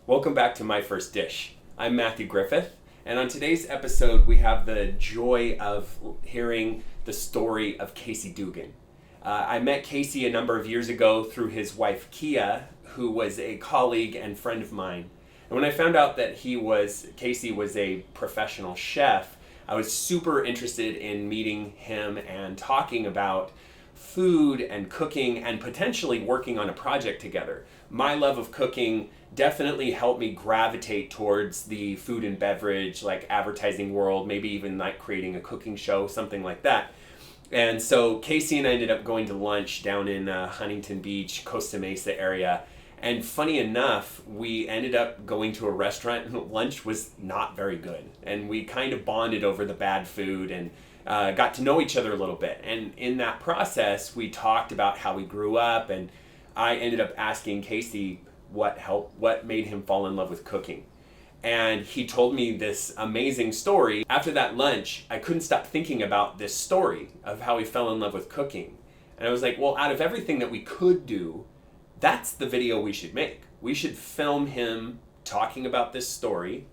Welcome back to My First Dish. I'm Matthew Griffith, and on today's episode we have the joy of hearing the story of Casey Duggan. I met Casey a number of years ago through his wife Kia, who was a colleague and friend of mine. And when I found out that Casey was a professional chef, I was super interested in meeting him and talking about food and cooking and potentially working on a project together. My love of cooking definitely helped me gravitate towards the food and beverage, like advertising world, maybe even like creating a cooking show, something like that. And so Casey and I ended up going to lunch down in Huntington Beach, Costa Mesa area. And funny enough, we ended up going to a restaurant and lunch was not very good. And we kind of bonded over the bad food and got to know each other a little bit. And in that process, we talked about how we grew up, and I ended up asking Casey what made him fall in love with cooking. And he told me this amazing story. After that lunch, I couldn't stop thinking about this story of how he fell in love with cooking. And I was like, well, out of everything that we could do, that's the video we should make. We should film him talking about this story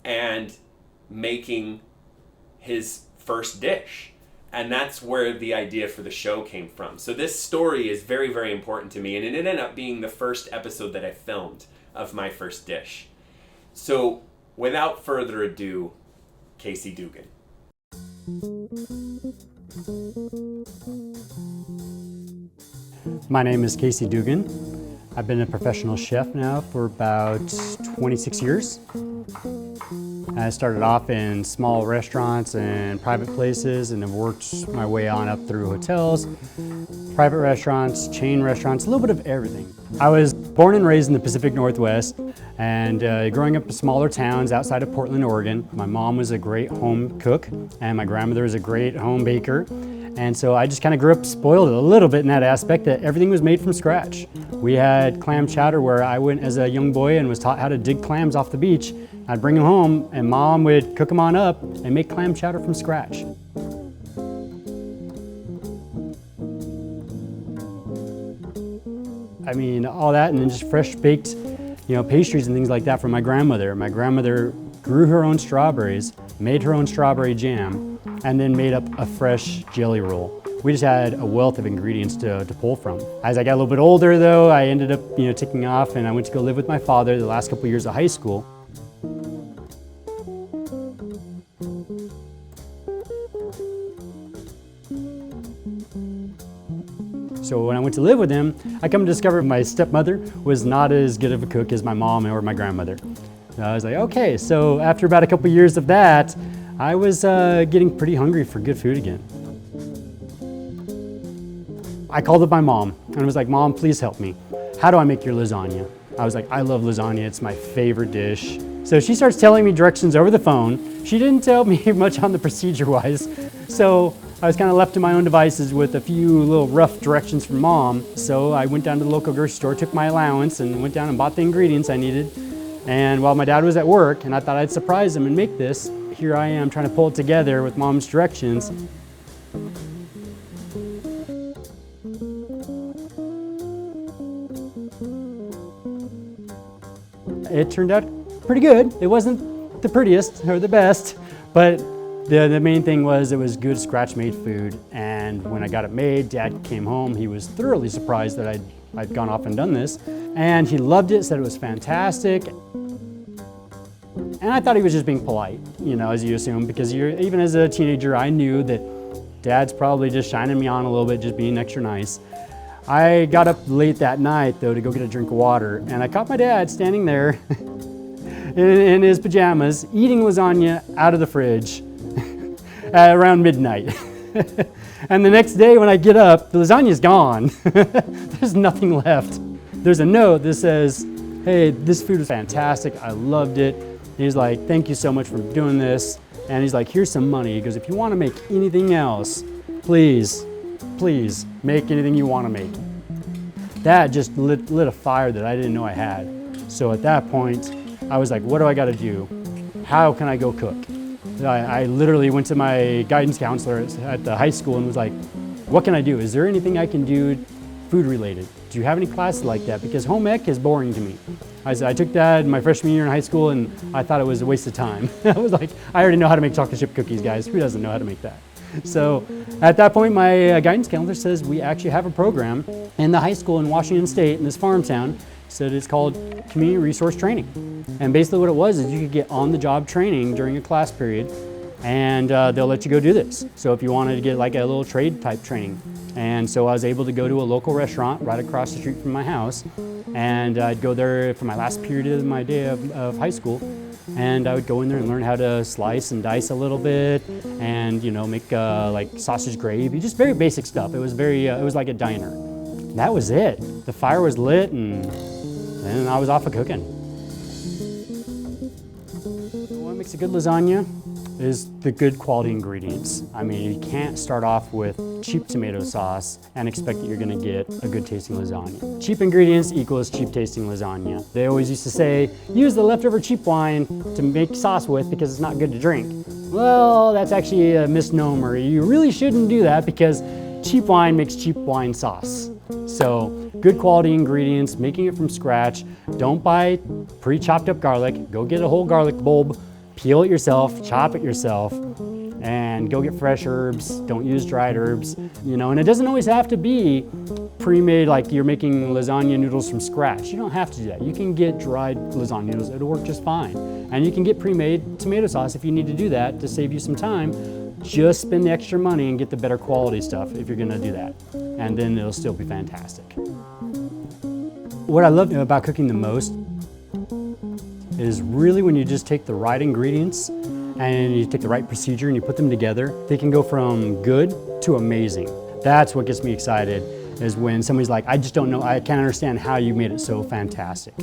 and making his first dish. And that's where the idea for the show came from. So this story is very, very important to me, and it ended up being the first episode that I filmed of My First Dish. So without further ado, Casey Duggan. My name is Casey Duggan. I've been a professional chef now for about 26 years. I started off in small restaurants and private places, and have worked my way on up through hotels, private restaurants, chain restaurants, a little bit of everything. I was born and raised in the Pacific Northwest, and growing up in smaller towns outside of Portland, Oregon. My mom was a great home cook, and my grandmother was a great home baker. And so I just kind of grew up spoiled a little bit in that aspect, that everything was made from scratch. We had clam chowder where I went as a young boy and was taught how to dig clams off the beach. I'd bring them home and Mom would cook them on up and make clam chowder from scratch. I mean, all that, and then just fresh baked, pastries and things like that from my grandmother. My grandmother grew her own strawberries, made her own strawberry jam, and then made up a fresh jelly roll. We just had a wealth of ingredients to pull from. As I got a little bit older though, I ended up taking off, and I went to go live with my father the last couple years of high school. So when I went to live with him, I come to discover my stepmother was not as good of a cook as my mom or my grandmother. I was like, okay, so after about a couple years of that, I was getting pretty hungry for good food again. I called up my mom and I was like, Mom, please help me. How do I make your lasagna? I was like, I love lasagna, it's my favorite dish. So she starts telling me directions over the phone. She didn't tell me much on the procedure-wise, so I was kind of left to my own devices with a few little rough directions from Mom. So I went down to the local grocery store, took my allowance, and went down and bought the ingredients I needed. And while my dad was at work, and I thought I'd surprise him and make this, here I am trying to pull it together with Mom's directions. It turned out pretty good. It wasn't the prettiest or the best, but the main thing was it was good scratch-made food. And when I got it made, Dad came home. He was thoroughly surprised that I'd gone off and done this. And he loved it, said it was fantastic. And I thought he was just being polite, as you assume, because even as a teenager, I knew that Dad's probably just shining me on a little bit, just being extra nice. I got up late that night, though, to go get a drink of water, and I caught my dad standing there in his pajamas, eating lasagna out of the fridge at around midnight. And the next day when I get up, the lasagna's gone. There's nothing left. There's a note that says, hey, this food was fantastic, I loved it. He's like, thank you so much for doing this. And he's like, here's some money. He goes, if you want to make anything else, please make anything you want to make. That just lit a fire that I didn't know I had. So at that point, I was like, what do I got to do? How can I go cook? I literally went to my guidance counselor at the high school and was like, what can I do? Is there anything I can do food related. Do you have any classes like that? Because home ec is boring to me. I took that in my freshman year in high school and I thought it was a waste of time. I was like, I already know how to make chocolate chip cookies, guys. Who doesn't know how to make that? So at that point, my guidance counselor says we actually have a program in the high school in Washington State in this farm town. Said it's called Community Resource Training. And basically what it was is you could get on-the-job training during a class period and they'll let you go do this. So if you wanted to get like a little trade type training. And so I was able to go to a local restaurant right across the street from my house, and I'd go there for my last period of my day of high school, and I would go in there and learn how to slice and dice a little bit and, you know, make like sausage gravy, just very basic stuff. It was it was like a diner. That was it. The fire was lit and then I was off of cooking. What makes a good lasagna is the good quality ingredients. I mean, you can't start off with cheap tomato sauce and expect that you're gonna get a good tasting lasagna. Cheap ingredients equals cheap tasting lasagna. They always used to say, use the leftover cheap wine to make sauce with because it's not good to drink. Well, that's actually a misnomer. You really shouldn't do that because cheap wine makes cheap wine sauce. So good quality ingredients, making it from scratch. Don't buy pre-chopped up garlic. Go get a whole garlic bulb, peel it yourself, chop it yourself, and go get fresh herbs. Don't use dried herbs, you know, and it doesn't always have to be pre-made like you're making lasagna noodles from scratch. You don't have to do that. You can get dried lasagna noodles, it'll work just fine. And you can get pre-made tomato sauce if you need to do that to save you some time. Just spend the extra money and get the better quality stuff if you're gonna do that. And then it'll still be fantastic. What I love about cooking the most is really when you just take the right ingredients and you take the right procedure and you put them together, they can go from good to amazing. That's what gets me excited, is when somebody's like, I just don't know, I can't understand how you made it so fantastic.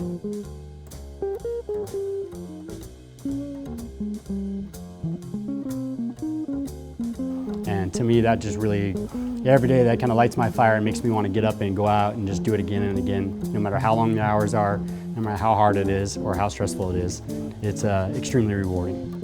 And to me, that just really, every day that kind of lights my fire and makes me want to get up and go out and just do it again and again, no matter how long the hours are, no matter how hard it is or how stressful it is. It's extremely rewarding.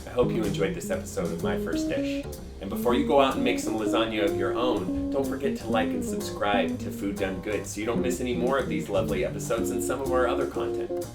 I hope you enjoyed this episode of My First Dish. And before you go out and make some lasagna of your own, don't forget to like and subscribe to Food Done Good so you don't miss any more of these lovely episodes and some of our other content.